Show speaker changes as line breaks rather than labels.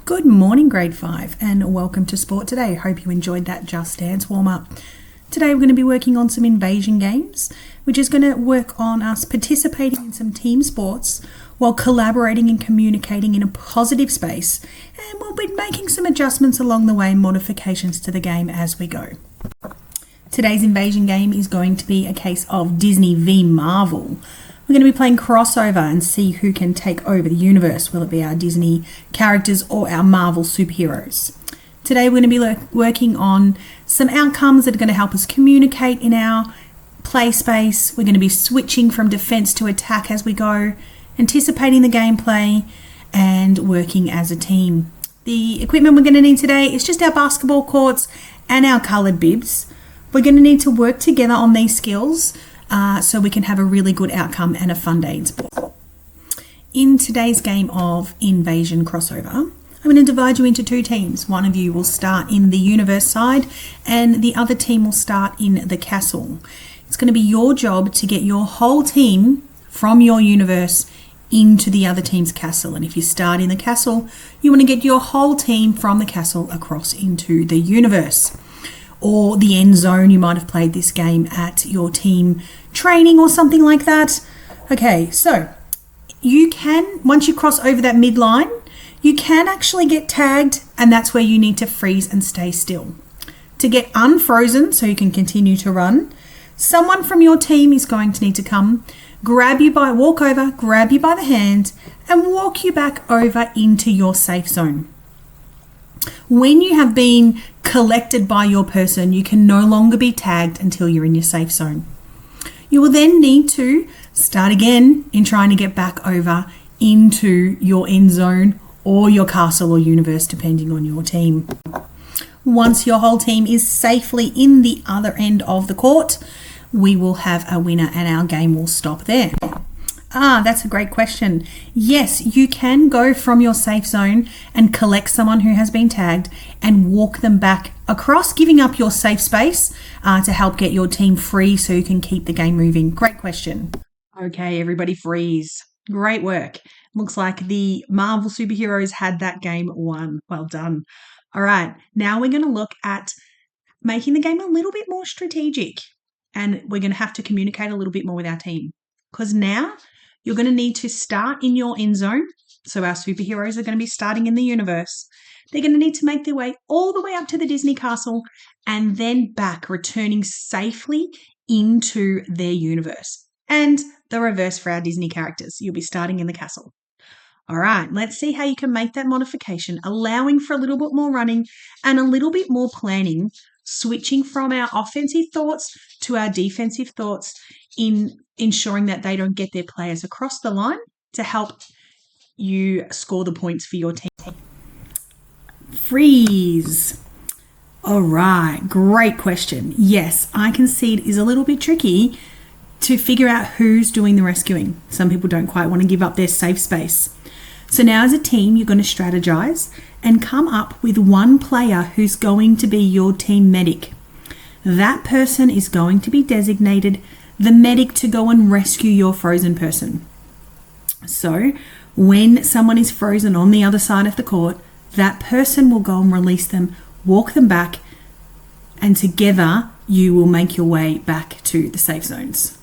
Good morning, grade 5, and welcome to Sport Today. Hope you enjoyed that Just Dance warm-up. Today we're going to be working on some invasion games, which is going to work on us participating in some team sports while collaborating and communicating in a positive space, and we'll be making some adjustments along the way and modifications to the game as we go. Today's invasion game is going to be a case of Disney v Marvel. We're going to be playing crossover and see who can take over the universe. Will it be our Disney characters or our Marvel superheroes? Today we're going to be working on some outcomes that are going to help us communicate in our play space. We're going to be switching from defense to attack as we go, anticipating the gameplay and working as a team. The equipment we're going to need today is just our basketball courts and our coloured bibs. We're going to need to work together on these skills so we can have a really good outcome and a fun day in sport. In today's game of Invasion Crossover, I'm going to divide you into two teams. One of you will start in the universe side and the other team will start in the castle. It's going to be your job to get your whole team from your universe into the other team's castle. And if you start in the castle, you want to get your whole team from the castle across into the universe. Or the end zone. You might have played this game at your team training or something like that. Okay, so you can, once you cross over that midline, you can actually get tagged, and that's where you need to freeze and stay still. To get unfrozen so you can continue to run, someone from your team is going to need to come, walk over, grab you by the hand, and walk you back over into your safe zone. When you have been collected by your person, you can no longer be tagged until you're in your safe zone. You will then need to start again in trying to get back over into your end zone or your castle or universe, depending on your team. Once your whole team is safely in the other end of the court, we will have a winner and our game will stop there. That's a great question. Yes, you can go from your safe zone and collect someone who has been tagged and walk them back across, giving up your safe space to help get your team free so you can keep the game moving. Great question. Okay, everybody freeze. Great work. Looks like the Marvel superheroes had that game won. Well done. All right, now we're going to look at making the game a little bit more strategic, and we're going to have to communicate a little bit more with our team, because now you're going to need to start in your end zone. So our superheroes are going to be starting in the universe. They're going to need to make their way all the way up to the Disney castle and then back, returning safely into their universe. And the reverse for our Disney characters. You'll be starting in the castle. All right, let's see how you can make that modification, allowing for a little bit more running and a little bit more planning, switching from our offensive thoughts to our defensive thoughts in ensuring that they don't get their players across the line to help you score the points for your team. Freeze. All right, great question. Yes, I can see it is a little bit tricky to figure out who's doing the rescuing. Some people don't quite want to give up their safe space. So now as a team, you're going to strategize and come up with one player who's going to be your team medic. That person is going to be designated the medic to go and rescue your frozen person. So when someone is frozen on the other side of the court, that person will go and release them, walk them back, and together you will make your way back to the safe zones.